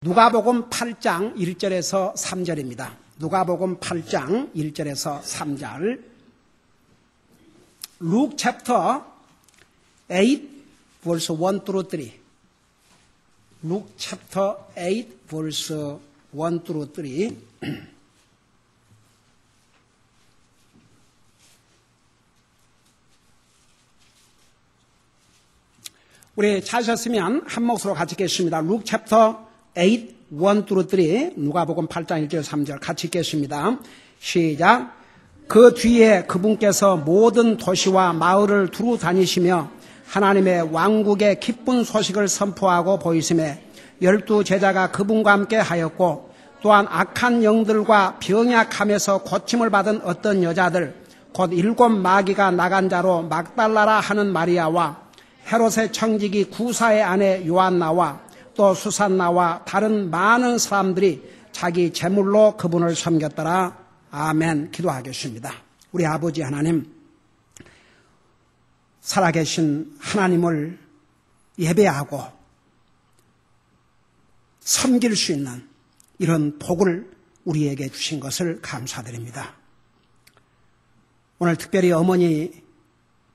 누가복음 8장 1절에서 3절입니다. 누가복음 8장 1절에서 3절. Luke chapter 8 verse 1 through 3. Luke chapter 8 verse 1 through 3. 우리 찾으셨으면 한 목소리로 같이 읽겠습니다. Luke chapter 8, 1 through 3, 누가복음 8장 1절 3절 같이 읽겠습니다. 시작. 그 뒤에 그분께서 모든 도시와 마을을 두루 다니시며 하나님의 왕국의 기쁜 소식을 선포하고 보이심에 12 제자가 그분과 함께 하였고, 또한 악한 영들과 병약함에서 고침을 받은 어떤 여자들, 곧 7 마귀가 나간 자로 막달라라 하는 마리아와 헤롯의 청지기 구사의 아내 요한나와 또 수산나와 다른 많은 사람들이 자기 재물로 그분을 섬겼더라. 아멘. 기도하겠습니다. 우리 아버지 하나님, 살아계신 하나님을 예배하고 섬길 수 있는 이런 복을 우리에게 주신 것을 감사드립니다. 오늘 특별히 어머니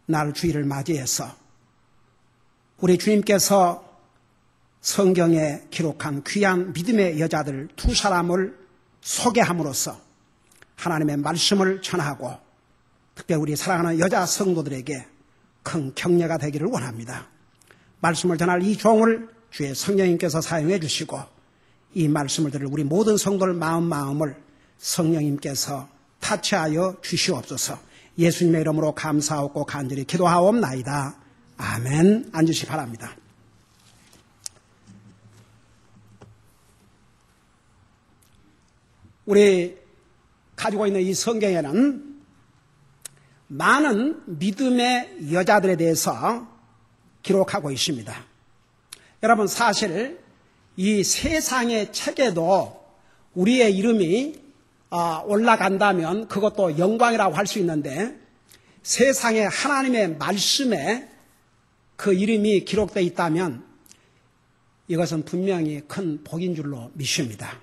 날 주일을 맞이해서 우리 주님께서 성경에 기록한 귀한 믿음의 여자들 2 사람을 소개함으로써 하나님의 말씀을 전하고, 특별히 우리 사랑하는 여자 성도들에게 큰 격려가 되기를 원합니다. 말씀을 전할 이 종을 주의 성령님께서 사용해 주시고, 이 말씀을 들을 우리 모든 성도들 마음을 성령님께서 타치하여 주시옵소서. 예수님의 이름으로 감사하고 간절히 기도하옵나이다. 아멘. 앉으시기 바랍니다. 우리 가지고 있는 이 성경에는 많은 믿음의 여자들에 대해서 기록하고 있습니다. 여러분, 사실 이 세상의 책에도 우리의 이름이 올라간다면 그것도 영광이라고 할 수 있는데, 세상에 하나님의 말씀에 그 이름이 기록되어 있다면 이것은 분명히 큰 복인 줄로 믿습니다.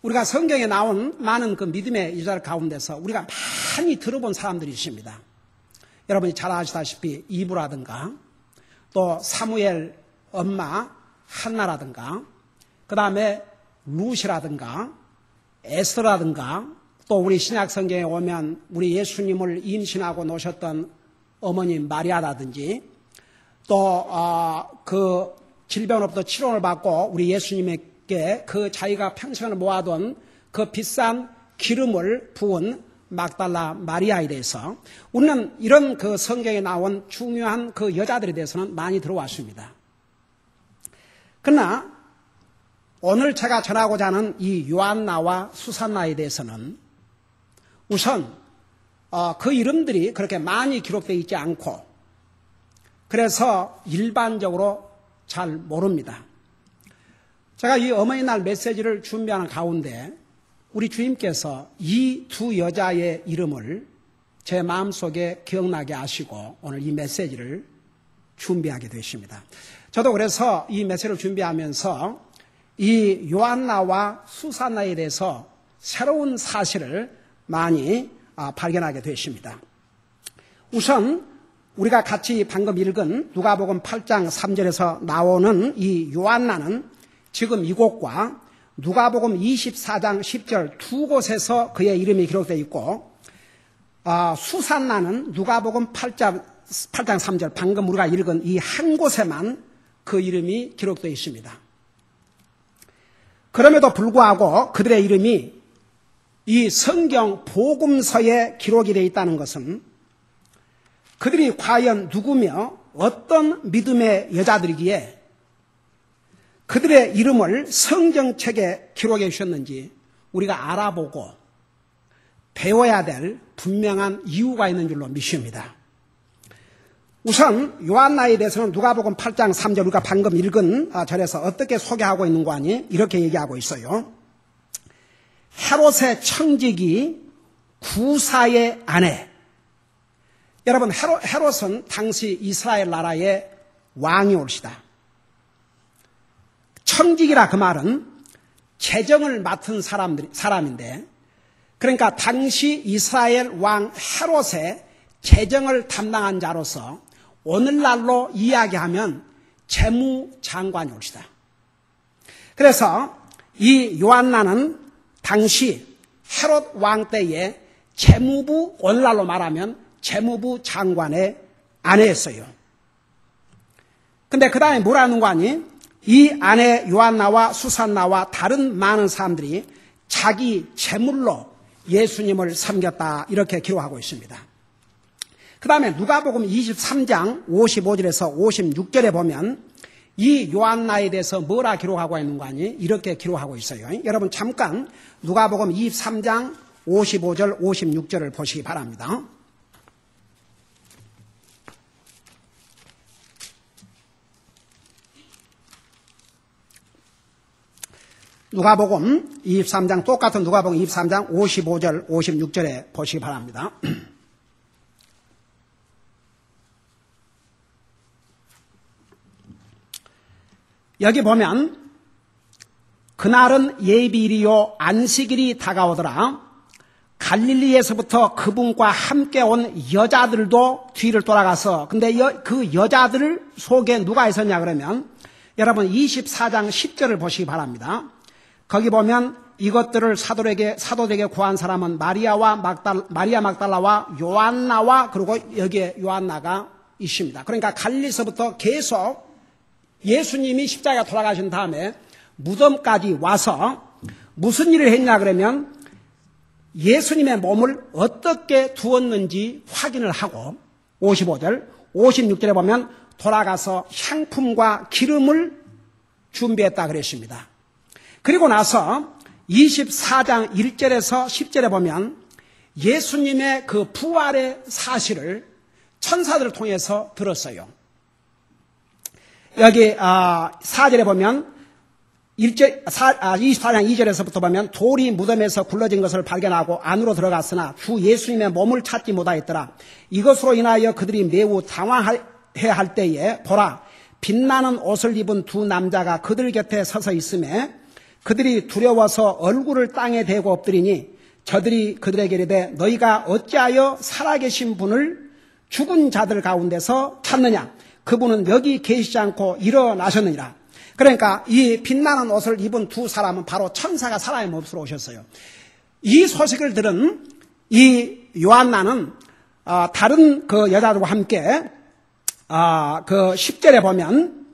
우리가 성경에 나온 많은 그 믿음의 여자들 가운데서 우리가 많이 들어본 사람들이 있습니다. 여러분이 잘 아시다시피 이브라든가, 또 사무엘 엄마 한나라든가, 그 다음에 룻이라든가 에스더라든가, 또 우리 신약 성경에 오면 우리 예수님을 임신하고 노셨던 어머니 마리아라든지, 또 그 질병으로부터 치료를 받고 우리 예수님에게 그 자기가 평생을 모아둔 그 비싼 기름을 부은 막달라 마리아에 대해서 우리는 이런 그 성경에 나온 중요한 그 여자들에 대해서는 많이 들어왔습니다. 그러나 오늘 제가 전하고자 하는 이 요한나와 수산나에 대해서는 우선 그 이름들이 그렇게 많이 기록되어 있지 않고, 그래서 일반적으로 잘 모릅니다. 제가 이 어머니날 메시지를 준비하는 가운데 우리 주님께서 이 2 여자의 이름을 제 마음속에 기억나게 하시고 오늘 이 메시지를 준비하게 되십니다. 저도 그래서 이 메시지를 준비하면서 이 요한나와 수산나에 대해서 새로운 사실을 많이 발견하게 되십니다. 우선 우리가 같이 방금 읽은 누가복음 8장 3절에서 나오는 이 요한나는 지금 이곳과 누가복음 24장 10절 2 곳에서 그의 이름이 기록되어 있고, 수산나는 누가복음 8장 3절 방금 우리가 읽은 이 한 곳에만 그 이름이 기록되어 있습니다. 그럼에도 불구하고 그들의 이름이 이 성경 복음서에 기록이 되어 있다는 것은 그들이 과연 누구며 어떤 믿음의 여자들이기에 그들의 이름을 성경책에 기록해 주셨는지 우리가 알아보고 배워야 될 분명한 이유가 있는 줄로 믿습니다. 우선 요한나에 대해서는 누가복음 8장 3절 우리가 방금 읽은 절에서 어떻게 소개하고 있는 거 아니? 이렇게 얘기하고 있어요. 헤롯의 청지기 구사의 아내. 여러분, 헤롯은 당시 이스라엘 나라의 왕이 올시다. 청직이라 그 말은 재정을 맡은 사람인데, 그러니까 당시 이스라엘 왕 헤롯의 재정을 담당한 자로서 오늘날로 이야기하면 재무장관이 옵시다. 그래서 이 요한나는 당시 헤롯 왕 때에 재무부, 오늘날로 말하면 재무부 장관의 아내였어요. 근데 그 다음에 뭐라는 거 아니? 이 아내 요한나와 수산나와 다른 많은 사람들이 자기 재물로 예수님을 섬겼다, 이렇게 기록하고 있습니다. 그 다음에 누가복음 23장 55절에서 56절에 보면 이 요한나에 대해서 뭐라 기록하고 있는 거 아니? 이렇게 기록하고 있어요. 여러분 잠깐 누가복음 23장 55절 56절을 보시기 바랍니다. 누가복음 23장, 똑같은 누가복음 23장 55절 56절에 보시기 바랍니다. 여기 보면 그날은 예비일이요 안식일이 다가오더라. 갈릴리에서부터 그분과 함께 온 여자들도 뒤를 돌아가서, 근데 그 여자들 속에 누가 있었냐 그러면 여러분 24장 10절을 보시기 바랍니다. 거기 보면 이것들을 사도들에게 구한 사람은 마리아 막달라와 요한나와, 그리고 여기에 요한나가 있습니다. 그러니까 갈릴리에서부터 계속 예수님이 십자가에 돌아가신 다음에 무덤까지 와서 무슨 일을 했냐 그러면 예수님의 몸을 어떻게 두었는지 확인을 하고 55절, 56절에 보면 돌아가서 향품과 기름을 준비했다 그랬습니다. 그리고 나서 24장 1절에서 10절에 보면 예수님의 그 부활의 사실을 천사들을 통해서 들었어요. 여기 4절에 보면 24장 2절에서부터 보면 돌이 무덤에서 굴러진 것을 발견하고 안으로 들어갔으나 주 예수님의 몸을 찾지 못하였더라. 이것으로 인하여 그들이 매우 당황해야 할 때에 보라, 빛나는 옷을 입은 두 남자가 그들 곁에 서서 있음에 그들이 두려워서 얼굴을 땅에 대고 엎드리니 저들이 그들에게 이르되 너희가 어찌하여 살아계신 분을 죽은 자들 가운데서 찾느냐? 그분은 여기 계시지 않고 일어나셨느니라. 그러니까 이 빛나는 옷을 입은 두 사람은 바로 천사가 사람의 몹시로 오셨어요. 이 소식을 들은 이 요한나는 다른 그 여자들과 함께 그 10절에 보면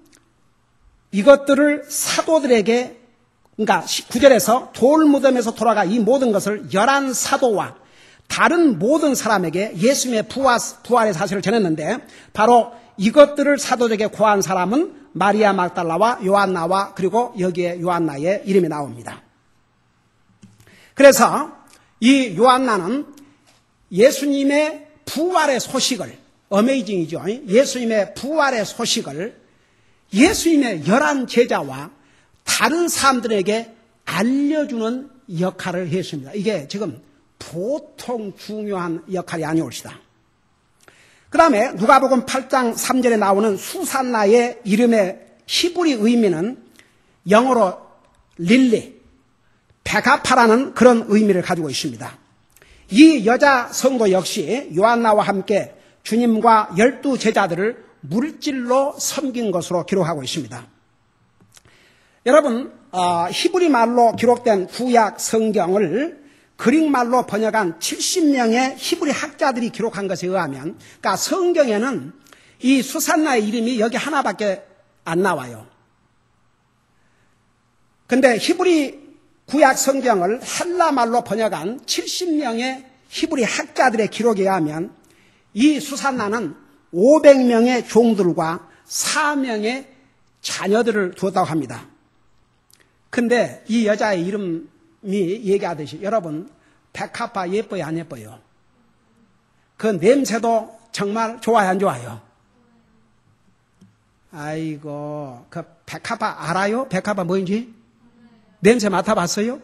이것들을 사도들에게, 그러니까 9절에서 돌무덤에서 돌아가 이 모든 것을 11사도와 다른 모든 사람에게 예수님의 부활의 사실을 전했는데, 바로 이것들을 사도들에게 구한 사람은 마리아 막달라와 요한나와, 그리고 여기에 요한나의 이름이 나옵니다. 그래서 이 요한나는 예수님의 부활의 소식을, 어메이징이죠. 예수님의 부활의 소식을 예수님의 11제자와 다른 사람들에게 알려주는 역할을 했습니다. 이게 지금 보통 중요한 역할이 아니올시다. 그 다음에 누가복음 8장 3절에 나오는 수산나의 이름의 히브리 의미는 영어로 릴리, 베가파라는 그런 의미를 가지고 있습니다. 이 여자 성도 역시 요한나와 함께 주님과 12제자들을 물질로 섬긴 것으로 기록하고 있습니다. 여러분, 히브리 말로 기록된 구약 성경을 그릭말로 번역한 70명의 히브리 학자들이 기록한 것에 의하면, 그러니까 성경에는 이 수산나의 이름이 여기 하나밖에 안 나와요. 근데 히브리 구약 성경을 헬라말로 번역한 70명의 히브리 학자들의 기록에 의하면 이 수산나는 500명의 종들과 4명의 자녀들을 두었다고 합니다. 근데 이 여자의 이름이 얘기하듯이 여러분, 백합화 예뻐요, 안 예뻐요? 그 냄새도 정말 좋아요, 안 좋아요? 아이고, 그 백합화 알아요? 백합화 뭐인지? 냄새 맡아봤어요?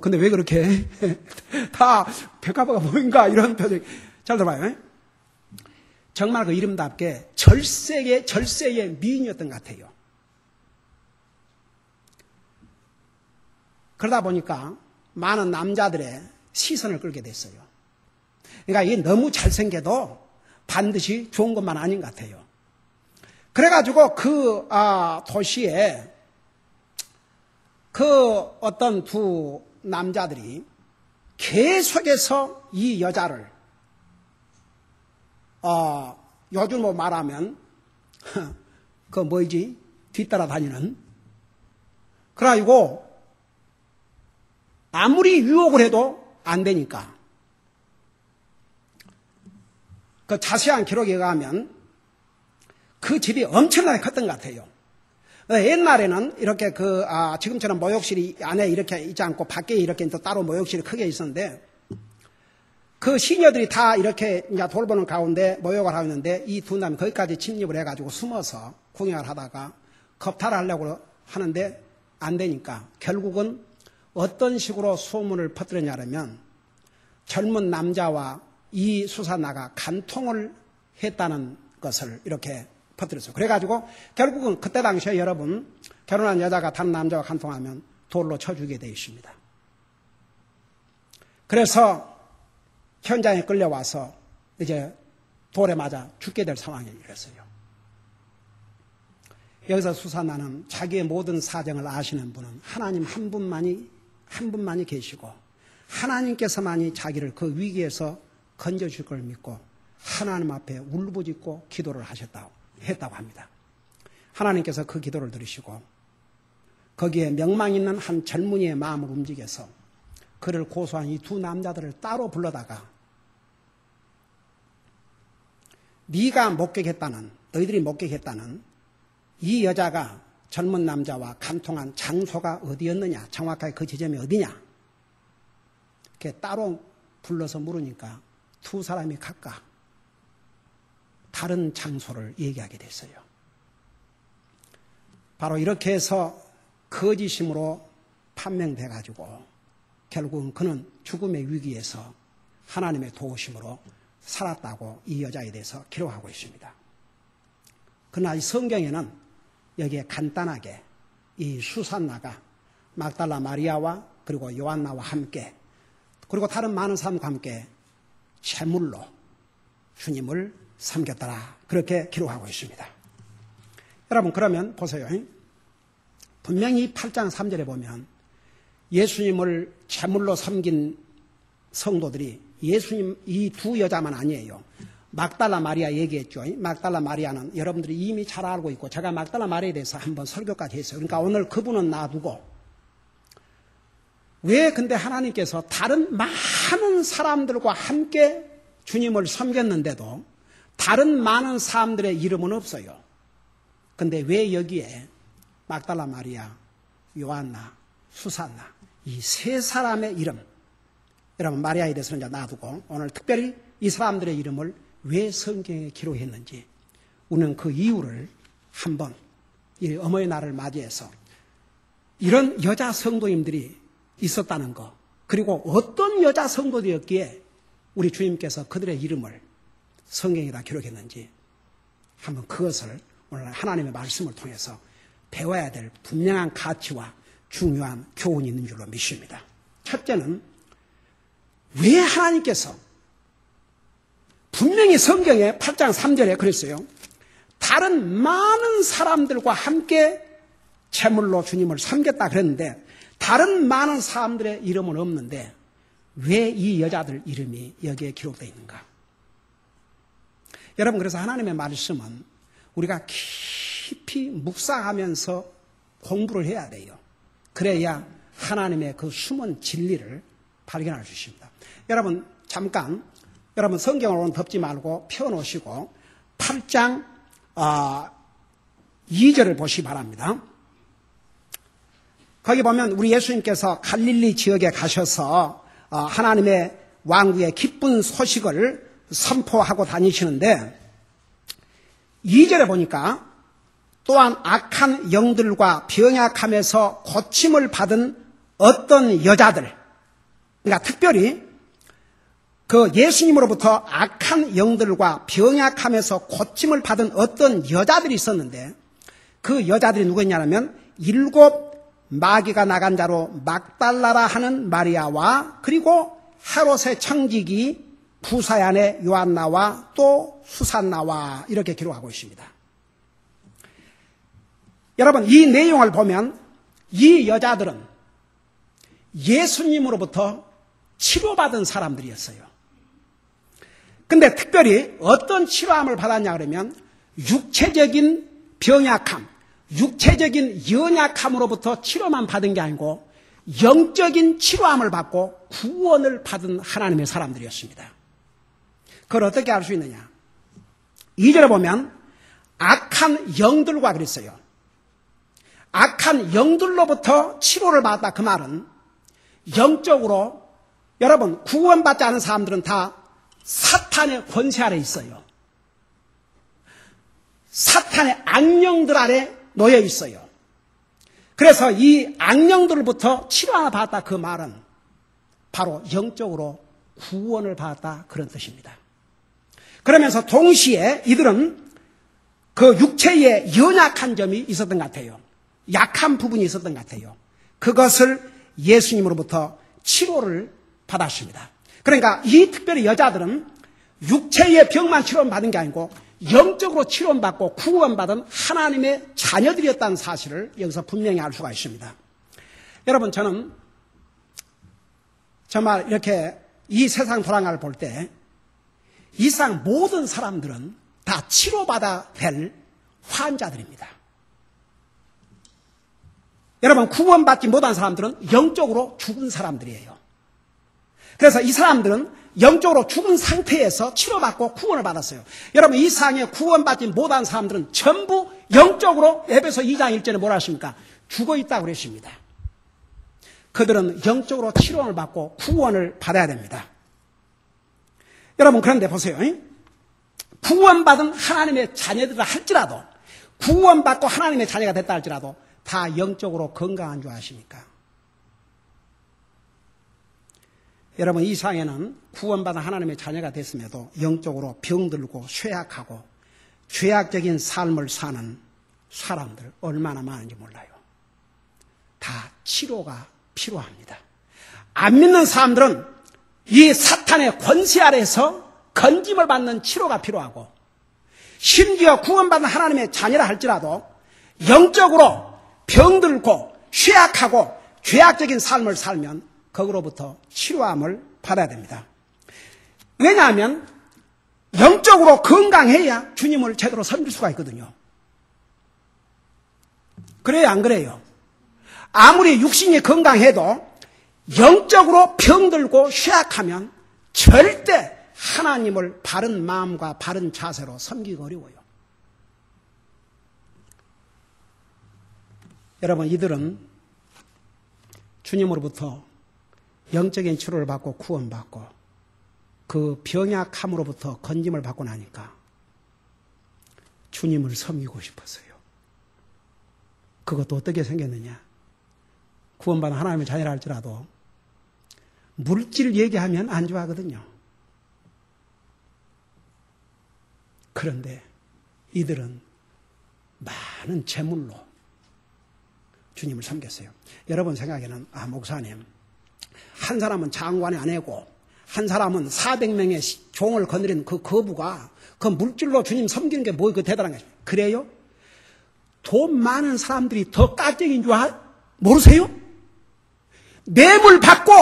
근데 왜 그렇게 다 백합화가 뭐인가 이런 표정. 잘 들어봐요. 정말 그 이름답게 절세의 미인이었던 것 같아요. 그러다 보니까 많은 남자들의 시선을 끌게 됐어요. 그러니까 이게 너무 잘생겨도 반드시 좋은 것만 아닌 것 같아요. 그래가지고 그 도시에 그 어떤 두 남자들이 계속해서 이 여자를 요즘으로 말하면 그 뭐지 뒤따라 다니는 그래가지고 아무리 유혹을 해도 안 되니까 그 자세한 기록에 의하면 그 집이 엄청나게 컸던 것 같아요. 옛날에는 이렇게 지금처럼 모욕실이 안에 이렇게 있지 않고 밖에 이렇게 또 따로 모욕실이 크게 있었는데 그 시녀들이 다 이렇게 이제 돌보는 가운데 모욕을 하고 있는데 이 두 남이 거기까지 침입을 해가지고 숨어서 궁행을 하다가 겁탈을 하려고 하는데 안 되니까 결국은 어떤 식으로 소문을 퍼뜨렸냐면 젊은 남자와 이 수산나가 간통을 했다는 것을 이렇게 퍼뜨렸어요. 그래가지고 결국은 그때 당시에 여러분 결혼한 여자가 다른 남자와 간통하면 돌로 쳐 죽게 되어 있습니다. 그래서 현장에 끌려와서 이제 돌에 맞아 죽게 될 상황이 이랬어요. 여기서 수산나는 자기의 모든 사정을 아시는 분은 하나님 한 분만이 계시고 하나님께서만이 자기를 그 위기에서 건져줄 걸 믿고 하나님 앞에 울부짖고 기도를 했다고 합니다. 하나님께서 그 기도를 들으시고 거기에 명망 있는 한 젊은이의 마음을 움직여서 그를 고소한 이 두 남자들을 따로 불러다가 너희들이 목격했다는 이 여자가 젊은 남자와 간통한 장소가 어디였느냐, 정확하게 그 지점이 어디냐 이렇게 따로 불러서 물으니까 두 사람이 각각 다른 장소를 얘기하게 됐어요. 바로 이렇게 해서 거짓임으로 판명돼가지고 결국은 그는 죽음의 위기에서 하나님의 도우심으로 살았다고 이 여자에 대해서 기록하고 있습니다. 그러나 이 성경에는 여기에 간단하게 이 수산나가 막달라 마리아와 그리고 요한나와 함께 그리고 다른 많은 사람과 함께 제물로 주님을 섬겼더라 그렇게 기록하고 있습니다. 여러분 그러면 보세요. 분명히 8장 3절에 보면 예수님을 제물로 섬긴 성도들이 예수님 이 두 여자만 아니에요. 막달라 마리아 얘기했죠. 막달라 마리아는 여러분들이 이미 잘 알고 있고 제가 막달라 마리아에 대해서 한번 설교까지 했어요. 그러니까 오늘 그분은 놔두고 왜 근데 하나님께서 다른 많은 사람들과 함께 주님을 섬겼는데도 다른 많은 사람들의 이름은 없어요. 근데 왜 여기에 막달라 마리아, 요한나, 수산나 이 세 사람의 이름 여러분 마리아에 대해서는 이제 놔두고 오늘 특별히 이 사람들의 이름을 왜 성경에 기록했는지 우리는 그 이유를 한번 이 어머니 날을 맞이해서 이런 여자 성도님들이 있었다는 것 그리고 어떤 여자 성도들이었기에 우리 주님께서 그들의 이름을 성경에다 기록했는지 한번 그것을 오늘 하나님의 말씀을 통해서 배워야 될 분명한 가치와 중요한 교훈이 있는 줄로 믿습니다. 첫째는 왜 하나님께서 분명히 성경에 8장 3절에 그랬어요. 다른 많은 사람들과 함께 제물로 주님을 섬겼다 그랬는데 다른 많은 사람들의 이름은 없는데 왜 이 여자들 이름이 여기에 기록되어 있는가? 여러분 그래서 하나님의 말씀은 우리가 깊이 묵상하면서 공부를 해야 돼요. 그래야 하나님의 그 숨은 진리를 발견할 수 있습니다. 여러분 잠깐 여러분 성경을 오늘 덮지 말고 펴놓으시고 8장 2절을 보시기 바랍니다. 거기 보면 우리 예수님께서 갈릴리 지역에 가셔서 하나님의 왕국의 기쁜 소식을 선포하고 다니시는데 2절에 보니까 또한 악한 영들과 병약함에서 고침을 받은 어떤 여자들 그러니까 특별히 그 예수님으로부터 악한 영들과 병약함에서 고침을 받은 어떤 여자들이 있었는데 그 여자들이 누구였냐면 7 마귀가 나간 자로 막달라라 하는 마리아와 그리고 헤롯의 청지기 부사얀의 요한나와 또 수산나와 이렇게 기록하고 있습니다. 여러분, 이 내용을 보면 이 여자들은 예수님으로부터 치료받은 사람들이었어요. 근데 특별히 어떤 치료함을 받았냐 그러면 육체적인 병약함, 육체적인 연약함으로부터 치료만 받은 게 아니고 영적인 치료함을 받고 구원을 받은 하나님의 사람들이었습니다. 그걸 어떻게 알 수 있느냐? 2절에 보면 악한 영들과 그랬어요. 악한 영들로부터 치료를 받았다. 그 말은 영적으로 여러분 구원받지 않은 사람들은 다 사탄의 권세 아래 있어요. 사탄의 악령들 아래 놓여 있어요. 그래서 이 악령들로부터 치료를 받았다. 그 말은 바로 영적으로 구원을 받았다. 그런 뜻입니다. 그러면서 동시에 이들은 그 육체에 연약한 점이 있었던 것 같아요. 약한 부분이 있었던 것 같아요. 그것을 예수님으로부터 치료를 받았습니다. 그러니까 이 특별히 여자들은 육체의 병만 치료받은 게 아니고 영적으로 치료받고 구원받은 하나님의 자녀들이었다는 사실을 여기서 분명히 알 수가 있습니다. 여러분, 저는 정말 이렇게 이 세상 돌아가를 볼 때 이 세상 모든 사람들은 다 치료받아야 될 환자들입니다. 여러분, 구원받지 못한 사람들은 영적으로 죽은 사람들이에요. 그래서 이 사람들은 영적으로 죽은 상태에서 치료받고 구원을 받았어요. 여러분, 이 세상에 구원받지 못한 사람들은 전부 영적으로 에베소 2장 1절에 뭐라 하십니까? 죽어있다고 그랬습니다. 그들은 영적으로 치료를 받고 구원을 받아야 됩니다. 여러분, 그런데 보세요. 구원받은 하나님의 자녀들을 할지라도 구원받고 하나님의 자녀가 됐다 할지라도 다 영적으로 건강한 줄 아십니까? 여러분, 이 세상에는 구원받은 하나님의 자녀가 됐음에도 영적으로 병들고 쇠약하고 죄악적인 삶을 사는 사람들 얼마나 많은지 몰라요. 다 치료가 필요합니다. 안 믿는 사람들은 이 사탄의 권세 아래에서 건짐을 받는 치료가 필요하고 심지어 구원받은 하나님의 자녀라 할지라도 영적으로 병들고 쇠약하고 죄악적인 삶을 살면 거기로부터 치료함을 받아야 됩니다. 왜냐하면 영적으로 건강해야 주님을 제대로 섬길 수가 있거든요. 그래요, 안 그래요? 아무리 육신이 건강해도 영적으로 병들고 쇠약하면 절대 하나님을 바른 마음과 바른 자세로 섬기기 어려워요. 여러분, 이들은 주님으로부터 영적인 치료를 받고 구원받고 그 병약함으로부터 건짐을 받고 나니까 주님을 섬기고 싶었어요. 그것도 어떻게 생겼느냐? 구원받은 하나님의 자녀라 할지라도 물질 얘기하면 안 좋아하거든요. 그런데 이들은 많은 재물로 주님을 섬겼어요. 여러분 생각에는 목사님, 한 사람은 장관의 아내고 한 사람은 400명의 종을 거느린 그 거부가 그 물질로 주님 섬기는 게 뭐 그 대단한 거죠. 그래요? 돈 많은 사람들이 더 깍쟁이인 줄 모르세요? 뇌물 받고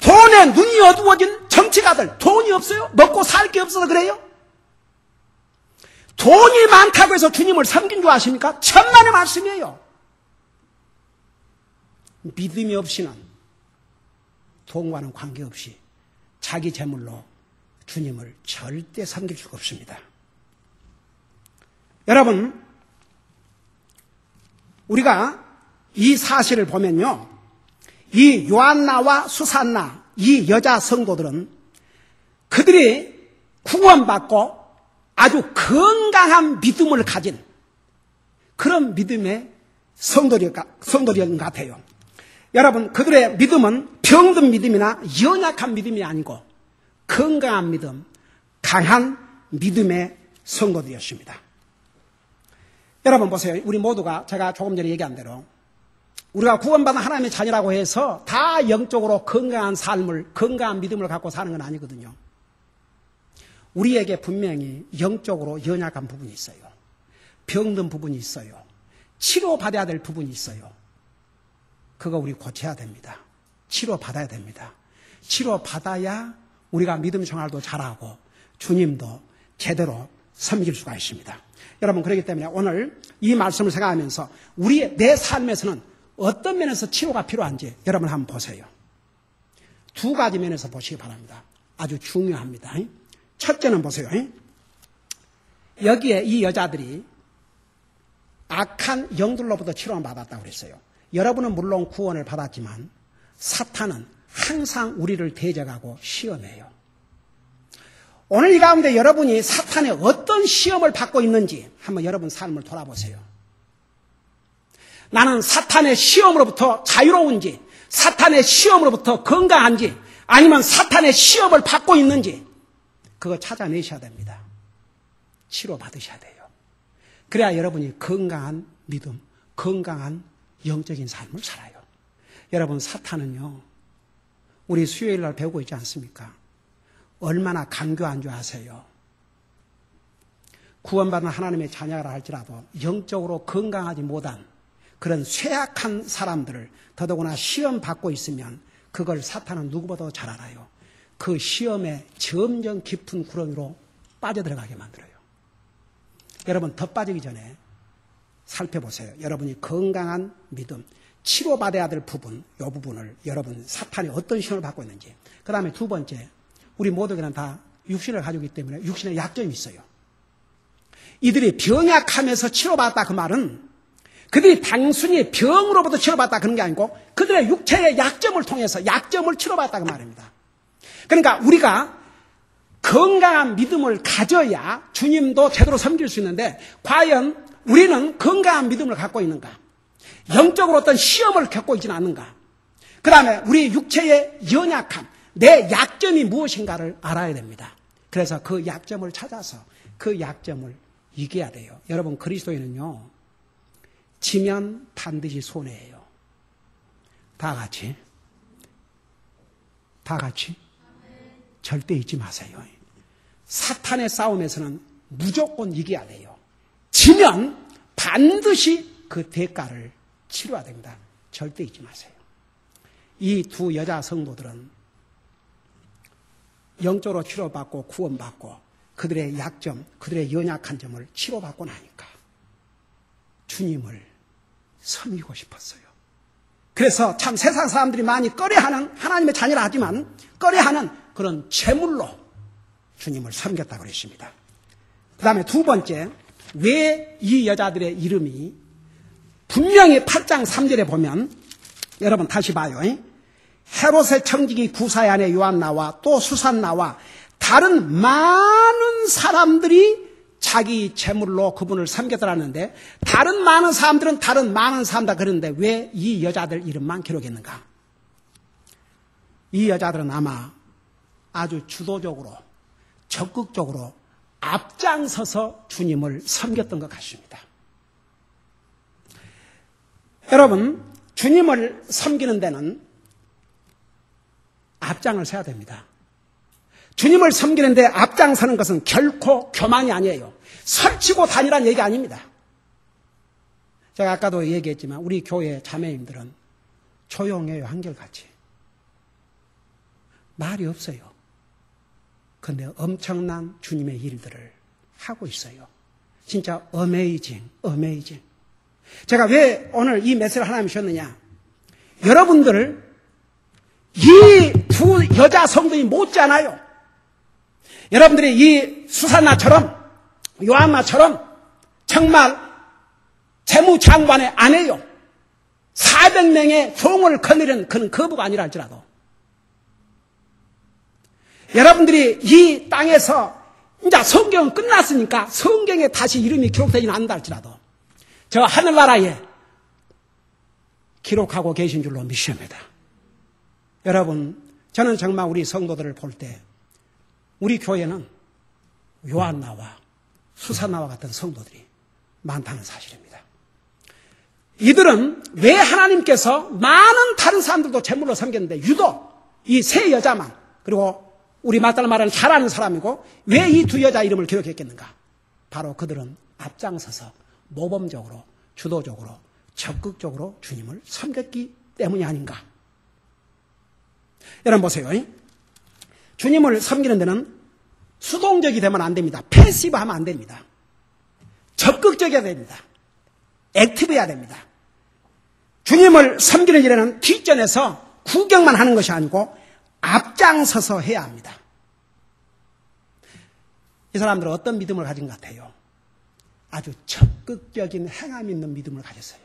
돈에 눈이 어두워진 정치가들, 돈이 없어요? 먹고 살 게 없어서 그래요? 돈이 많다고 해서 주님을 섬긴 줄 아십니까? 천만의 말씀이에요. 믿음이 없이는 돈과는 관계없이 자기 재물로 주님을 절대 섬길 수가 없습니다. 여러분, 우리가 이 사실을 보면요, 이 요한나와 수산나 이 여자 성도들은 그들이 구원받고 아주 건강한 믿음을 가진 그런 믿음의 성도들인 것 같아요. 여러분, 그들의 믿음은 병든 믿음이나 연약한 믿음이 아니고 건강한 믿음, 강한 믿음의 성도들이었습니다. 여러분 보세요. 우리 모두가 제가 조금 전에 얘기한 대로 우리가 구원받은 하나님의 자녀라고 해서 다 영적으로 건강한 삶을, 건강한 믿음을 갖고 사는 건 아니거든요. 우리에게 분명히 영적으로 연약한 부분이 있어요. 병든 부분이 있어요. 치료받아야 될 부분이 있어요. 그거 우리 고쳐야 됩니다. 치료받아야 됩니다. 치료받아야 우리가 믿음 생활도 잘하고 주님도 제대로 섬길 수가 있습니다. 여러분, 그렇기 때문에 오늘 이 말씀을 생각하면서 내 삶에서는 어떤 면에서 치료가 필요한지 여러분 한번 보세요. 두 가지 면에서 보시기 바랍니다. 아주 중요합니다. 첫째는 보세요. 여기에 이 여자들이 악한 영들로부터 치료를 받았다고 그랬어요. 여러분은 물론 구원을 받았지만 사탄은 항상 우리를 대적하고 시험해요. 오늘 이 가운데 여러분이 사탄의 어떤 시험을 받고 있는지 한번 여러분 삶을 돌아보세요. 나는 사탄의 시험으로부터 자유로운지, 사탄의 시험으로부터 건강한지, 아니면 사탄의 시험을 받고 있는지 그거 찾아내셔야 됩니다. 치료받으셔야 돼요. 그래야 여러분이 건강한 믿음, 건강한 영적인 삶을 살아요. 여러분, 사탄은요, 우리 수요일 날 배우고 있지 않습니까? 얼마나 간교한 줄 아세요? 구원받은 하나님의 자녀라 할지라도 영적으로 건강하지 못한 그런 쇠약한 사람들을 더더구나 시험 받고 있으면 그걸 사탄은 누구보다도 잘 알아요. 그 시험에 점점 깊은 구렁이로 빠져들어가게 만들어요. 여러분, 더 빠지기 전에 살펴보세요. 여러분이 건강한 믿음, 치료받아야 될 부분, 이 부분을 여러분 사탄이 어떤 시험을 받고 있는지. 그 다음에 두 번째, 우리 모두에게는 다 육신을 가지고 있기 때문에 육신에 약점이 있어요. 이들이 병약하면서 치료받았다 그 말은 그들이 단순히 병으로부터 치료받았다 그런 게 아니고 그들의 육체의 약점을 통해서 약점을 치료받았다 그 말입니다. 그러니까 우리가 건강한 믿음을 가져야 주님도 제대로 섬길 수 있는데 과연 우리는 건강한 믿음을 갖고 있는가? 영적으로 어떤 시험을 겪고 있지는 않는가? 그 다음에 우리 육체의 연약함, 내 약점이 무엇인가를 알아야 됩니다. 그래서 그 약점을 찾아서 그 약점을 이겨야 돼요. 여러분, 그리스도인은요, 지면 반드시 손해예요. 다 같이 절대 잊지 마세요. 사탄의 싸움에서는 무조건 이겨야 돼요. 지면 반드시 그 대가를 치러야 됩니다. 절대 잊지 마세요. 이 두 여자 성도들은 영적으로 치료받고 구원받고 그들의 약점, 그들의 연약한 점을 치료받고 나니까 주님을 섬기고 싶었어요. 그래서 참 세상 사람들이 많이 꺼려하는 하나님의 자녀라 하지만 꺼려하는 그런 재물로 주님을 섬겼다고 그랬습니다. 그 다음에 두 번째, 왜 이 여자들의 이름이 분명히 8장 3절에 보면 여러분 다시 봐요. 헤롯의 청지기 구사의 아내 요한나와 또 수산나와 다른 많은 사람들이 자기 재물로 그분을 섬겼더라는데 다른 많은 사람들은 다른 많은 사람다 그러는데 왜 이 여자들 이름만 기록했는가? 이 여자들은 아마 아주 주도적으로 적극적으로 앞장서서 주님을 섬겼던 것 같습니다. 여러분, 주님을 섬기는 데는 앞장을 서야 됩니다. 주님을 섬기는데 앞장서는 것은 결코 교만이 아니에요. 설치고 다니란 얘기 아닙니다. 제가 아까도 얘기했지만 우리 교회 자매님들은 조용해요. 한결같이. 말이 없어요. 그런데 엄청난 주님의 일들을 하고 있어요. 진짜 어메이징. 제가 왜 오늘 이 메시지를 하나님 주셨느냐. 여러분들 이 두 여자 성도이 못지않아요. 여러분들이 이 수산나처럼 요한나처럼 정말 재무장관의 아내요. 400명의 종을 거느리는 그런 거부가 아니라 할지라도 여러분들이 이 땅에서 이제 성경은 끝났으니까 성경에 다시 이름이 기록되지는 않는다 할지라도 저 하늘나라에 기록하고 계신 줄로 믿습니다. 여러분, 저는 정말 우리 성도들을 볼 때 우리 교회는 요한나와 수산나와 같은 성도들이 많다는 사실입니다. 이들은 왜 하나님께서 많은 다른 사람들도 제물로 섬겼는데 유독 이 세 여자만, 그리고 우리 마따라 말하는 잘 아는 사람이고, 왜 이 두 여자 이름을 기록했겠는가? 바로 그들은 앞장서서 모범적으로, 주도적으로, 적극적으로 주님을 섬겼기 때문이 아닌가. 여러분 보세요. 주님을 섬기는 데는 수동적이 되면 안 됩니다. 패시브 하면 안 됩니다. 적극적이어야 됩니다. 액티브해야 됩니다. 주님을 섬기는 일에는 뒷전에서 구경만 하는 것이 아니고 앞장서서 해야 합니다. 이 사람들은 어떤 믿음을 가진 것 같아요? 아주 적극적인 행함 있는 믿음을 가졌어요.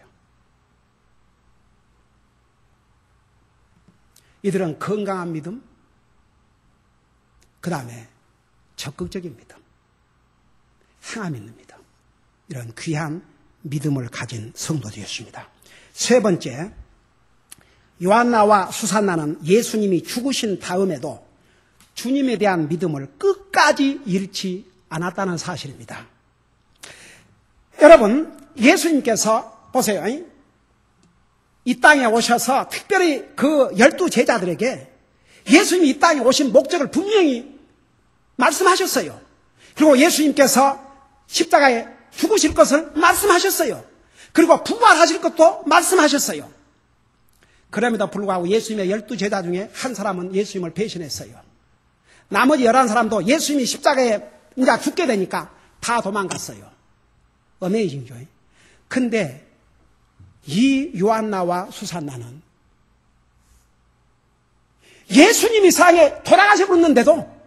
이들은 건강한 믿음, 그 다음에 적극적인 믿음, 행함 있는 믿음, 이런 귀한 믿음을 가진 성도들이었습니다. 세 번째, 요한나와 수산나는 예수님이 죽으신 다음에도 주님에 대한 믿음을 끝까지 잃지 않았다는 사실입니다. 여러분, 예수님께서 보세요. 이 땅에 오셔서 특별히 그 12 제자들에게 예수님이 이 땅에 오신 목적을 분명히 말씀하셨어요. 그리고 예수님께서 십자가에 죽으실 것을 말씀하셨어요. 그리고 부활하실 것도 말씀하셨어요. 그럼에도 불구하고 예수님의 12 제자 중에 한 사람은 예수님을 배신했어요. 나머지 11사람도 예수님이 십자가에 이제 죽게 되니까 다 도망갔어요. 어메이징이죠. 근데 이 요한나와 수산나는 예수님이 세상에 돌아가셔버렸는데도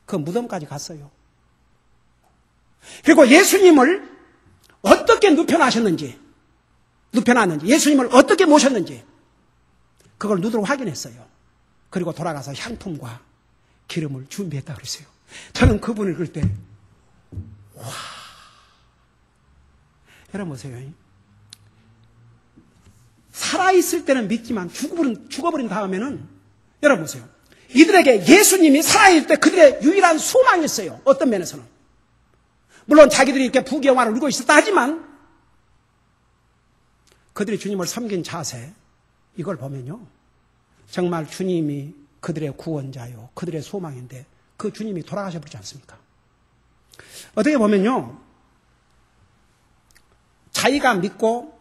그 무덤까지 갔어요. 그리고 예수님을 어떻게 눕혀놨는지, 예수님을 어떻게 모셨는지 그걸 눈으로 확인했어요. 그리고 돌아가서 향품과 기름을 준비했다 그랬어요. 저는 그분을 그럴 때 와, 여러분 보세요. 살아있을 때는 믿지만 죽어버린 다음에는, 여러분 보세요. 이들에게 예수님이 살아있을 때 그들의 유일한 소망이었어요. 어떤 면에서는. 물론 자기들이 이렇게 부귀영화를 누리고 있었다 하지만 그들이 주님을 섬긴 자세, 이걸 보면요, 정말 주님이 그들의 구원자요, 그들의 소망인데 그 주님이 돌아가셔버리지 않습니까? 어떻게 보면요, 자기가 믿고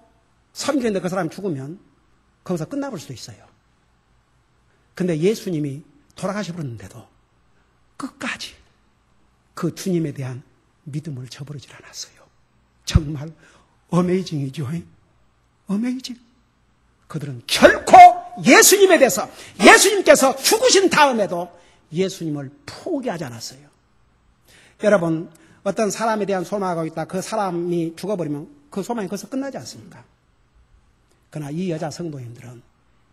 섬기는데 그 사람이 죽으면 거기서 끝나볼 수도 있어요. 근데 예수님이 돌아가셔버렸는데도 끝까지 그 주님에 대한 믿음을 저버리질 않았어요. 정말 어메이징이죠. 어메이징. 그들은 결코 예수님에 대해서, 예수님께서 죽으신 다음에도 예수님을 포기하지 않았어요. 여러분, 어떤 사람에 대한 소망하고 있다, 그 사람이 죽어버리면 그 소망이 거기서 끝나지 않습니까? 그러나 이 여자 성도님들은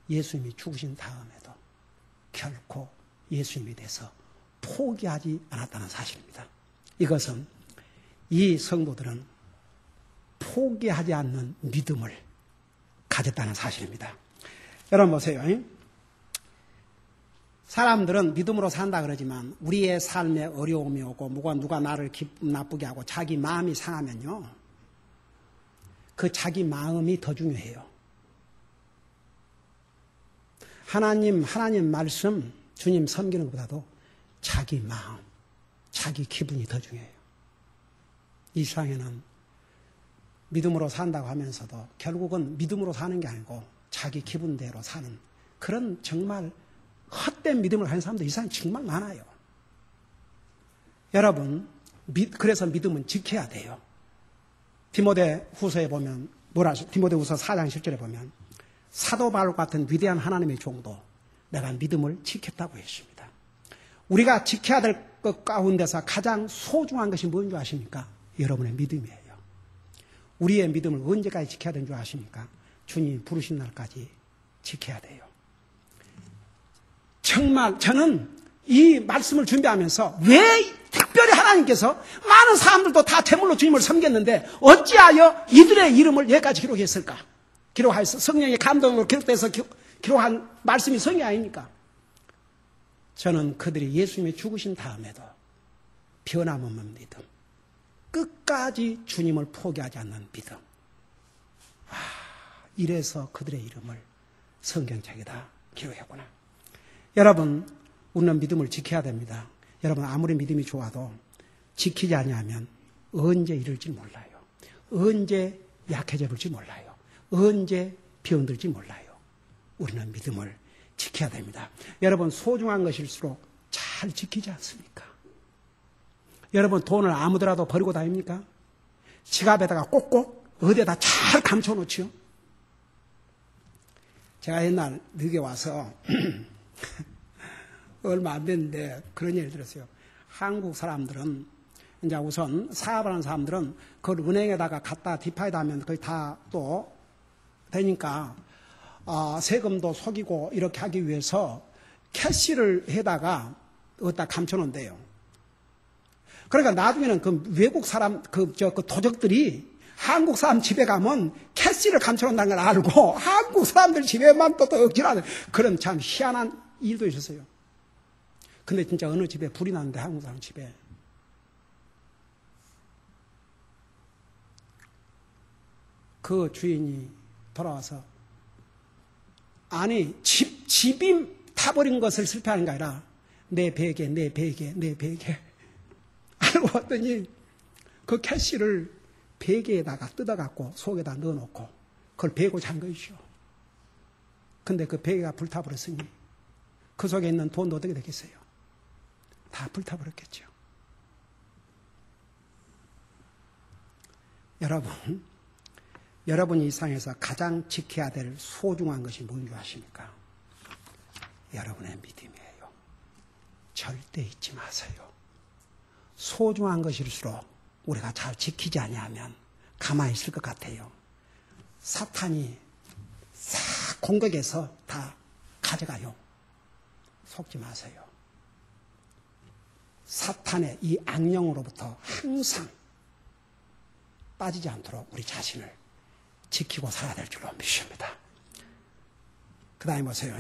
예수님이 죽으신 다음에도 결코 예수님에 대해서 포기하지 않았다는 사실입니다. 이것은 이 성도들은 포기하지 않는 믿음을 가졌다는 사실입니다. 여러분 보세요. 사람들은 믿음으로 산다 그러지만 우리의 삶에 어려움이 오고 누가 나를 기분 나쁘게 하고 자기 마음이 상하면요, 그 자기 마음이 더 중요해요. 하나님 말씀, 주님 섬기는 것보다도 자기 마음, 자기 기분이 더 중요해요. 이 세상에는 믿음으로 산다고 하면서도 결국은 믿음으로 사는 게 아니고 자기 기분대로 사는 그런 정말 헛된 믿음을 가진 사람들 이 세상에 정말 많아요. 여러분, 그래서 믿음은 지켜야 돼요. 디모데후서에 보면 디모데후서 4장 10절에 보면 사도 바울 같은 위대한 하나님의 종도 내가 믿음을 지켰다고 했습니다. 우리가 지켜야 될 것 가운데서 가장 소중한 것이 뭔 줄 아십니까? 여러분의 믿음이에요. 우리의 믿음을 언제까지 지켜야 되는 줄 아십니까? 주님이 부르신 날까지 지켜야 돼요. 정말 저는 이 말씀을 준비하면서 왜 특별히 하나님께서 많은 사람들도 다 제물로 주님을 섬겼는데 어찌하여 이들의 이름을 여기까지 기록했을까? 기록하여서 성령의 감동으로 기록돼서 기록한 말씀이 성경 아닙니까? 저는 그들이 예수님이 죽으신 다음에도 변함없는 믿음, 끝까지 주님을 포기하지 않는 믿음, 이래서 그들의 이름을 성경책에다 기록했구나. 여러분, 우리는 믿음을 지켜야 됩니다. 여러분, 아무리 믿음이 좋아도 지키지 아니하면 언제 이럴지 몰라요. 언제 약해져 볼지 몰라요. 언제 병들지 몰라요. 우리는 믿음을 지켜야 됩니다. 여러분, 소중한 것일수록 잘 지키지 않습니까? 여러분, 돈을 아무데라도 버리고 다닙니까? 지갑에다가 꼭꼭 어디에다 잘 감춰놓지요? 제가 옛날 미국에 와서 얼마 안 됐는데 그런 얘기를 들었어요. 한국 사람들은 이제 우선 사업하는 사람들은 그걸 은행에다가 갖다 디파이드 하면 거의 다 또 되니까 세금도 속이고 이렇게 하기 위해서 캐시를 해다가 어디다 감춰놓은대요. 그러니까 나중에는 그 외국 사람, 그 도적들이 한국 사람 집에 가면 캐시를 감춰놓는다는 걸 알고 한국 사람들 집에만 또 억지라는 그런 참 희한한 일도 있었어요. 근데 진짜 어느 집에 불이 났는데 한국 사람 집에. 그 주인이 돌아와서 아니 집이 타버린 것을 슬퍼하는 게 아니라 내 베개 알고 봤더니 그 캐시를 베개에다가 뜯어갖고 속에다 넣어놓고 그걸 베고 잔 것이죠. 근데 그 베개가 불타버렸으니 그 속에 있는 돈도 어떻게 됐겠어요? 다 불타버렸겠죠. 여러분이 이 세상에서 가장 지켜야 될 소중한 것이 뭔지 아십니까? 여러분의 믿음이에요. 절대 잊지 마세요. 소중한 것일수록 우리가 잘 지키지 아니하면 가만히 있을 것 같아요. 사탄이 싹 공격해서 다 가져가요. 속지 마세요. 사탄의 이 악령으로부터 항상 빠지지 않도록 우리 자신을 지키고 살아야 될 줄로 믿습니다. 그 다음에 보세요.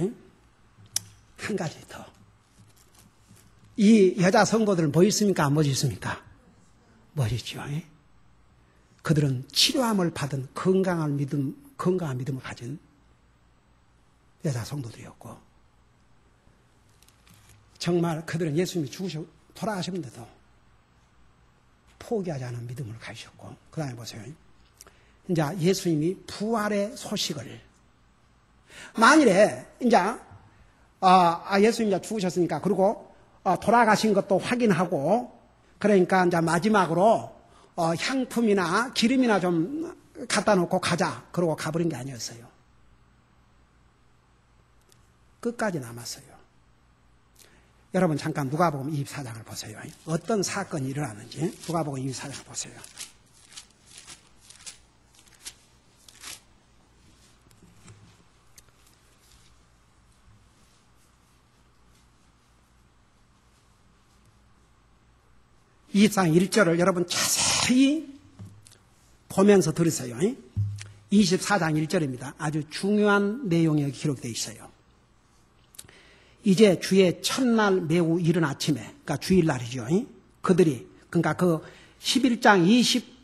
한 가지 더. 이 여자 성도들은 뭐 있습니까? 안 멋있습니까? 멋있죠. 그들은 치료함을 받은 건강한 믿음을 가진 여자 성도들이었고, 정말 그들은 예수님이 돌아가셨는데도 포기하지 않은 믿음을 가지셨고, 그 다음에 보세요. 이제 예수님이 부활의 소식을, 만일에 이제 예수님이 죽으셨으니까, 그리고 돌아가신 것도 확인하고, 그러니까 이제 마지막으로 향품이나 기름이나 좀 갖다 놓고 가자. 그러고 가버린 게 아니었어요. 끝까지 남았어요. 여러분 잠깐 누가복음 24장을 보세요. 어떤 사건이 일어났는지 누가복음 24장을 보세요. 이 장 1절을 여러분 자세히 보면서 들으세요. 24장 1절입니다. 아주 중요한 내용이 기록되어 있어요. 이제 주의 첫날 매우 이른 아침에, 그러니까 주일날이죠. 그들이, 그러니까 그 11장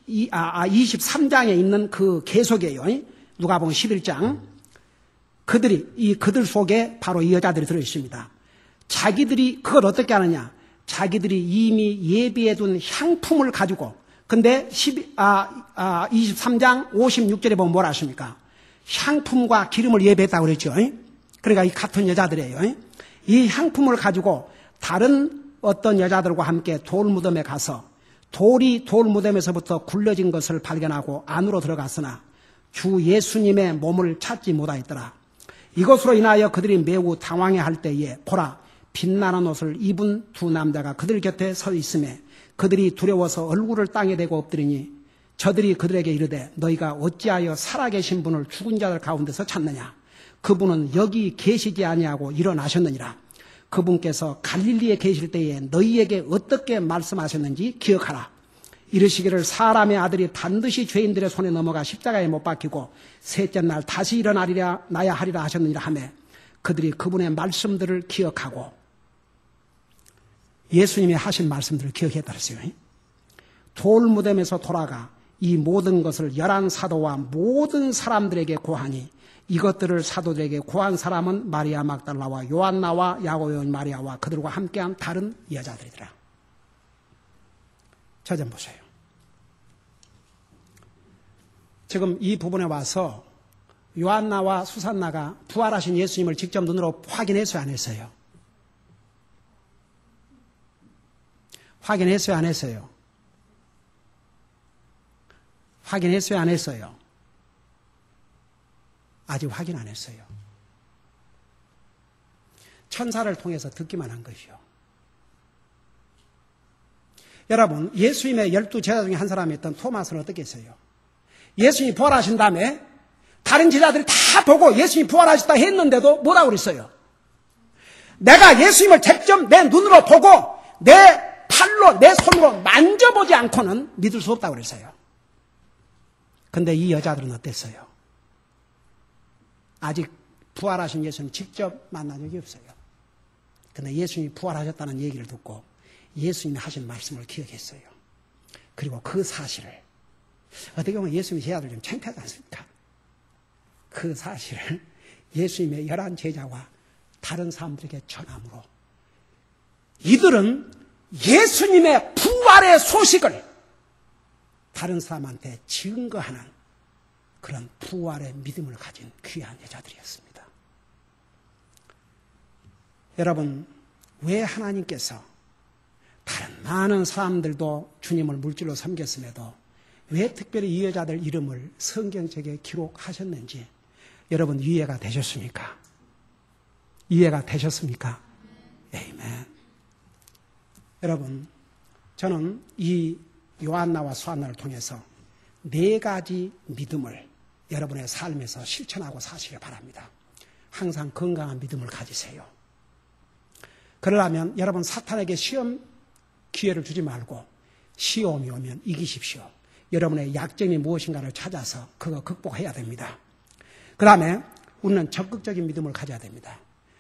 23장에 있는 그 계속이에요. 누가복음 11장. 그들 속에 바로 이 여자들이 들어있습니다. 자기들이 그걸 어떻게 하느냐? 자기들이 이미 예비해둔 향품을 가지고, 근데 23장 56절에 보면 뭐라 하십니까? 향품과 기름을 예비했다고 그랬죠. 그러니까 이 같은 여자들이에요. 이 향품을 가지고 다른 어떤 여자들과 함께 돌무덤에 가서 돌이 돌무덤에서부터 굴려진 것을 발견하고 안으로 들어갔으나 주 예수님의 몸을 찾지 못하였더라. 이것으로 인하여 그들이 매우 당황해할 때에 보라, 빛나는 옷을 입은 두 남자가 그들 곁에 서 있음에 그들이 두려워서 얼굴을 땅에 대고 엎드리니 저들이 그들에게 이르되 너희가 어찌하여 살아계신 분을 죽은 자들 가운데서 찾느냐? 그분은 여기 계시지 아니하고 일어나셨느니라. 그분께서 갈릴리에 계실 때에 너희에게 어떻게 말씀하셨는지 기억하라. 이르시기를 사람의 아들이 반드시 죄인들의 손에 넘어가 십자가에 못 박히고 셋째 날 다시 일어나야 하리라 하셨느니라 하매 그들이 그분의 말씀들을 기억하고 예수님이 하신 말씀들을 기억했다 그랬어요. 돌무덤에서 돌아가 이 모든 것을 11사도와 모든 사람들에게 고하니 이것들을 사도들에게 고한 사람은 마리아 막달라와 요한나와 야고보 여인 마리아와 그들과 함께한 다른 여자들이더라. 저 좀 보세요. 지금 이 부분에 와서 요한나와 수산나가 부활하신 예수님을 직접 눈으로 확인했어요, 안 했어요? 확인했어요, 안 했어요? 확인했어요, 안 했어요? 아직 확인 안 했어요. 천사를 통해서 듣기만 한 것이요. 여러분, 예수님의 12제자 중에 한 사람이었던 토마스는 어떻게 했어요? 예수님이 부활하신 다음에 다른 제자들이 다 보고 예수님이 부활하셨다 했는데도 뭐라고 그랬어요? 내가 예수님을 직접 내 눈으로 보고 내 팔로 내 손으로 만져보지 않고는 믿을 수 없다고 그랬어요. 근데 이 여자들은 어땠어요? 아직 부활하신 예수님 직접 만난 적이 없어요. 근데 예수님이 부활하셨다는 얘기를 듣고 예수님이 하신 말씀을 기억했어요. 그리고 그 사실을 어떻게 보면 예수님의 제자들 좀 창피하지 않습니까? 그 사실을 예수님의 11제자와 다른 사람들에게 전함으로 이들은 예수님의 부활의 소식을 다른 사람한테 증거하는 그런 부활의 믿음을 가진 귀한 여자들이었습니다. 여러분, 왜 하나님께서 다른 많은 사람들도 주님을 물질로 섬겼음에도 왜 특별히 이 여자들 이름을 성경책에 기록하셨는지 여러분 이해가 되셨습니까? 이해가 되셨습니까? 아멘. 여러분, 저는 이 요한나와 수한나를 통해서 4가지 믿음을 여러분의 삶에서 실천하고 사시길 바랍니다. 항상 건강한 믿음을 가지세요. 그러려면 여러분 사탄에게 시험 기회를 주지 말고 시험이 오면 이기십시오. 여러분의 약점이 무엇인가를 찾아서 그거 극복해야 됩니다. 그 다음에 우리는 적극적인 믿음을 가져야 됩니다.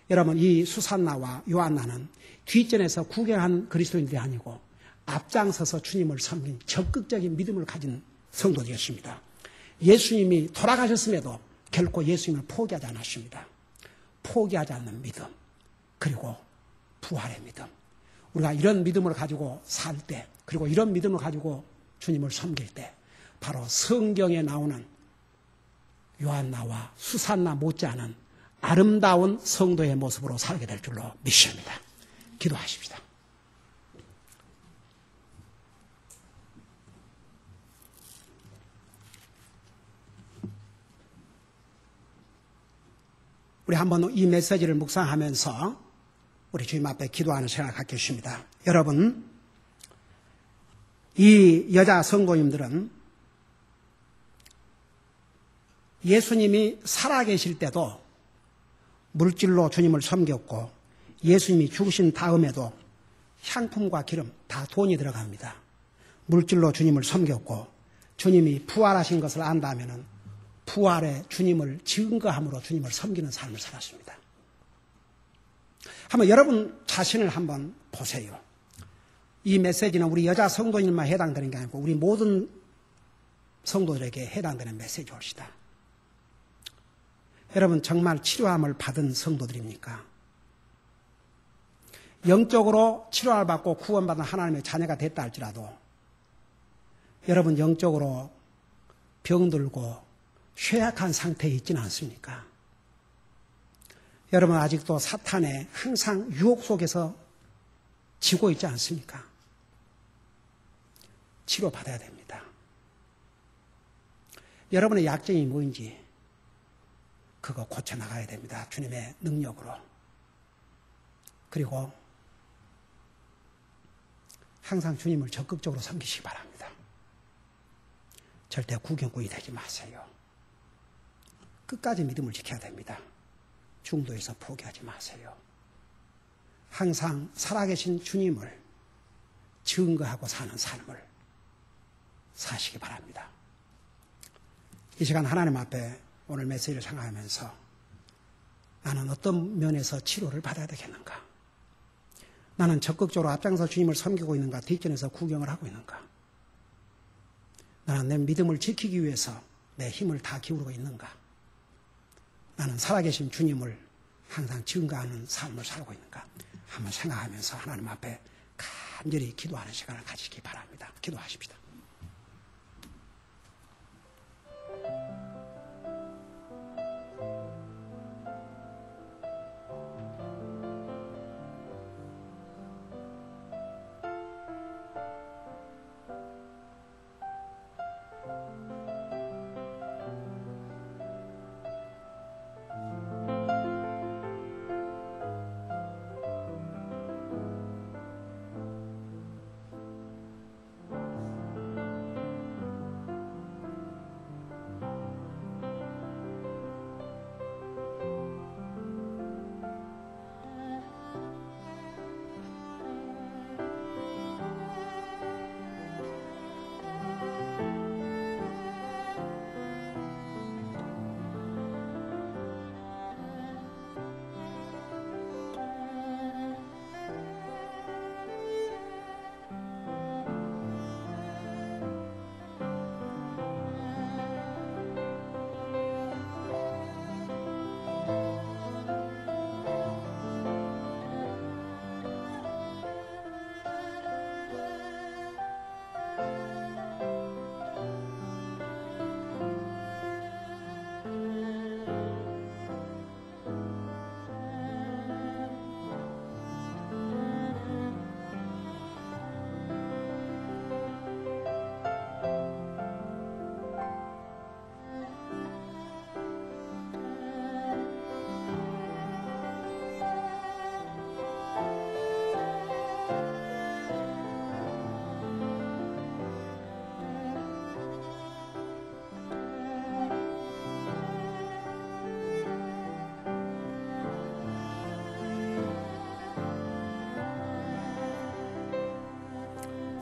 여러분, 이 수산나와 요한나는 뒷전에서 구경한 그리스도인들이 아니고 앞장서서 주님을 섬긴 적극적인 믿음을 가진 성도들이었습니다. 예수님이 돌아가셨음에도 결코 예수님을 포기하지 않았습니다. 포기하지 않는 믿음, 그리고 부활의 믿음. 우리가 이런 믿음을 가지고 살 때, 그리고 이런 믿음을 가지고 주님을 섬길 때 바로 성경에 나오는 요한나와 수산나 못지않은 아름다운 성도의 모습으로 살게 될 줄로 믿습니다. 기도하십시다. 우리 한번 이 메시지를 묵상하면서 우리 주님 앞에 기도하는 시간을 갖겠습니다. 여러분, 이 여자 성도님들은 예수님이 살아계실 때도 물질로 주님을 섬겼고 예수님이 죽으신 다음에도 향품과 기름 다 돈이 들어갑니다. 물질로 주님을 섬겼고 주님이 부활하신 것을 안다면은 부활의 주님을 증거함으로 주님을 섬기는 삶을 살았습니다. 한번 여러분 자신을 한번 보세요. 이 메시지는 우리 여자 성도님만 해당되는 게 아니고 우리 모든 성도들에게 해당되는 메시지입니다. 여러분 정말 치료함을 받은 성도들입니까? 영적으로 치료를 받고 구원받은 하나님의 자녀가 됐다 할지라도 여러분 영적으로 병들고 쇠약한 상태에 있지는 않습니까? 여러분 아직도 사탄의 항상 유혹 속에서 지고 있지 않습니까? 치료받아야 됩니다. 여러분의 약점이 뭐인지 그거 고쳐나가야 됩니다. 주님의 능력으로. 그리고 항상 주님을 적극적으로 섬기시기 바랍니다. 절대 구경꾼이 되지 마세요. 끝까지 믿음을 지켜야 됩니다. 중도에서 포기하지 마세요. 항상 살아계신 주님을 증거하고 사는 삶을 사시기 바랍니다. 이 시간 하나님 앞에 오늘 메시지를 생각하면서 나는 어떤 면에서 치료를 받아야 되겠는가? 나는 적극적으로 앞장서 주님을 섬기고 있는가? 뒷전에서 구경을 하고 있는가? 나는 내 믿음을 지키기 위해서 내 힘을 다 기울이고 있는가? 나는 살아계신 주님을 항상 증거하는 삶을 살고 있는가? 한번 생각하면서 하나님 앞에 간절히 기도하는 시간을 가지시기 바랍니다. 기도하십시다.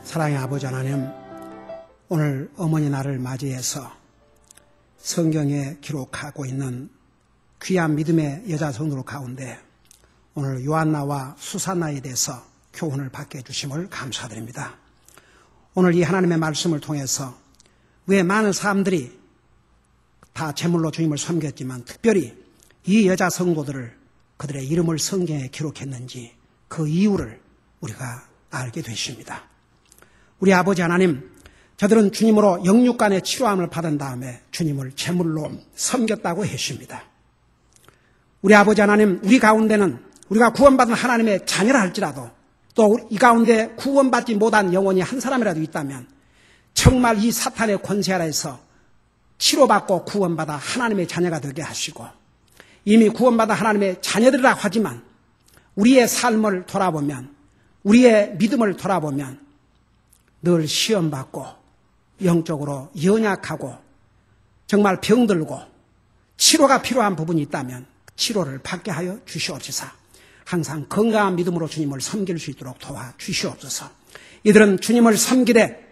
사랑의 아버지 하나님, 오늘 어머니 날을 맞이해서 성경에 기록하고 있는 귀한 믿음의 여자 성도들 가운데 오늘 요한나와 수산나에 대해서 교훈을 받게 해주심을 감사드립니다. 오늘 이 하나님의 말씀을 통해서 왜 많은 사람들이 다 제물로 주님을 섬겼지만 특별히 이 여자 성도들을 그들의 이름을 성경에 기록했는지 그 이유를 우리가 알게 되십니다. 우리 아버지 하나님, 저들은 주님으로 영육간의 치료함을 받은 다음에 주님을 제물로 섬겼다고 했습니다. 우리 아버지 하나님, 우리 가운데는 우리가 구원받은 하나님의 자녀라 할지라도 또 이 가운데 구원받지 못한 영혼이 한 사람이라도 있다면 정말 이 사탄의 권세 아래에서 치료받고 구원받아 하나님의 자녀가 되게 하시고 이미 구원받아 하나님의 자녀들이라 하지만 우리의 삶을 돌아보면 우리의 믿음을 돌아보면 늘 시험받고 영적으로 연약하고 정말 병들고 치료가 필요한 부분이 있다면 치료를 받게 하여 주시옵소서. 항상 건강한 믿음으로 주님을 섬길 수 있도록 도와주시옵소서. 이들은 주님을 섬기되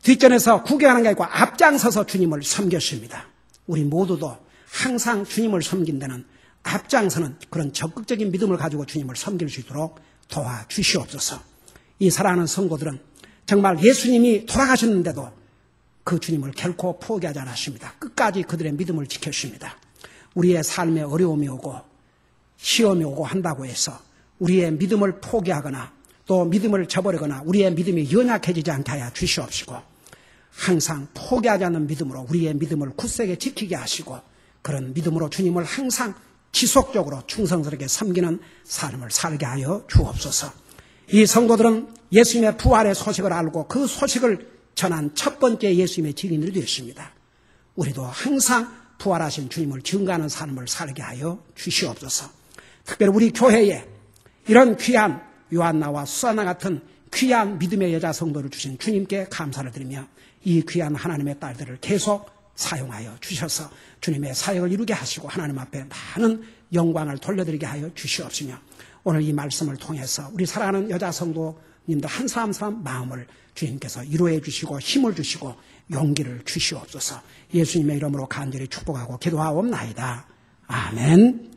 뒷전에서 구경하는 게 아니고 앞장서서 주님을 섬겼습니다. 우리 모두도 항상 주님을 섬긴 데는 앞장서는 그런 적극적인 믿음을 가지고 주님을 섬길 수 있도록 도와주시옵소서. 이 사랑하는 성도들은 정말 예수님이 돌아가셨는데도 그 주님을 결코 포기하지 않았습니다. 끝까지 그들의 믿음을 지켰습니다. 우리의 삶에 어려움이 오고 시험이 오고 한다고 해서 우리의 믿음을 포기하거나 또 믿음을 저버리거나 우리의 믿음이 연약해지지 않게 하여 주시옵시고 항상 포기하지 않는 믿음으로 우리의 믿음을 굳세게 지키게 하시고 그런 믿음으로 주님을 항상 지속적으로 충성스럽게 섬기는 삶을 살게 하여 주옵소서. 이 성도들은 예수님의 부활의 소식을 알고 그 소식을 전한 첫 번째 예수님의 증인들이 되었습니다. 우리도 항상 부활하신 주님을 증거하는 삶을 살게 하여 주시옵소서. 특별히 우리 교회에 이런 귀한 요한나와 수산나 같은 귀한 믿음의 여자 성도를 주신 주님께 감사를 드리며 이 귀한 하나님의 딸들을 계속 사용하여 주셔서 주님의 사역을 이루게 하시고 하나님 앞에 많은 영광을 돌려드리게 하여 주시옵시며 오늘 이 말씀을 통해서 우리 사랑하는 여자 성도님들 한 사람 한 사람 마음을 주님께서 위로해 주시고 힘을 주시고 용기를 주시옵소서. 예수님의 이름으로 간절히 축복하고 기도하옵나이다. 아멘.